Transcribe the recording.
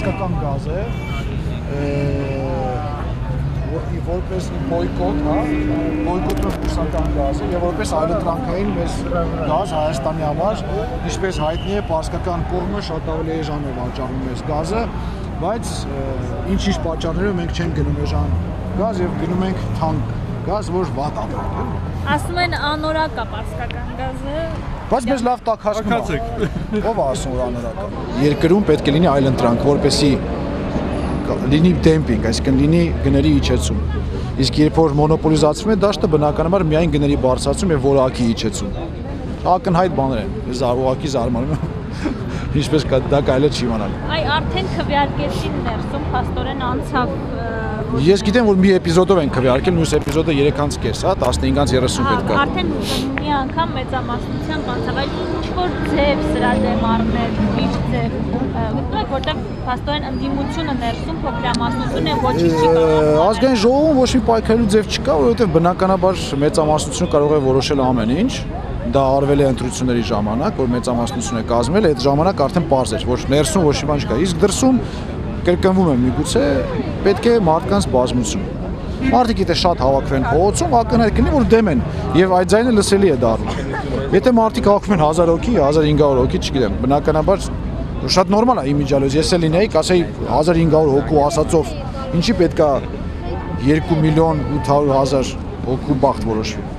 Կական գազ է, որպես բոյկոտ, բոյկոտով ռուսական գազ է եւ որպես այլընտրանքային մեզ գազ Հայաստանի համար, ինչպես հայտնի է, պարսկական կողմը շատ ավելի էժան է վաճառում մեզ գազը, բայց ինչ-ինչ պատճառներով մենք չենք գնում էժան գազ եւ գնում ենք թանկ գազ, որ վատ ապրանք է։ Ասում են անորակ է պարսկական գազը։ Բայց մեզ լավ տակ հասնում է։ Ով է ասում որ անորակ է։ Երկրում պետք է լինի այլընտրանք, որպեսզի լինի դեմպինգ, այսինքն լինի գների իջեցում։ Իսկ երբ որ մոնոպոլիզացվում է դաշտը, բնականաբար միայն գների բարձրացում եւ որակի իջեցում։ Ակնհայտ բաներ են։ Ես ուղղակի զարմանում եմ։ Ինչպես դա կարելի է չիմանալ։ Այ արդեն քվեարկեցին ներսում, փաստորեն անցավ։ Ես գիտեմ որ մի էպիզոդով են քվեարկել, մյուս էպիզոդը 3:30 է, 15:30 պետք է։ Արդեն մի անգամ մեծամասնությամբ անցավ, այլ ինչ-որ ձև սրա դեմ առնել, ինչ ձև։ Գտնում եք, որտեղ փաստորեն ընդդիմությունը ներսում փոքրամասնություն է, ոչինչ չի կարող։ Ազգային ժողովում ոչ մի պայքարելու ձև չկա, որովհետև բնականաբար մեծամասնությունը կարող է որոշել ամեն ինչ։ Դա արվել է ընտրությունների ժամանակ, որ մեծամասնություն է կազմել, այդ ժամանակ արդեն պարզ էր, որ ներսում ոչ մի բան չկա։ Իսկ դրսում կրկնվում եմ միգուցե պետք է մարդկանց բազմություն։ Մարդիկ եթե շատ հավաքվեն փողոցում, ակնհայտ կլինի, որ դեմ են եւ այդ ձայնը լսելի է դառնում։ Եթե մարդիկ հավաքվում են 1000 հոգի, 1500 հոգի, չգիտեմ, բնականաբար շատ նորմալ է իմիջիալոց։ Ես էլ լինեի, կասեի 1500 հոգու ասածով, ինչի պետքա 2.800.000 հոգու բախտ որոշվի։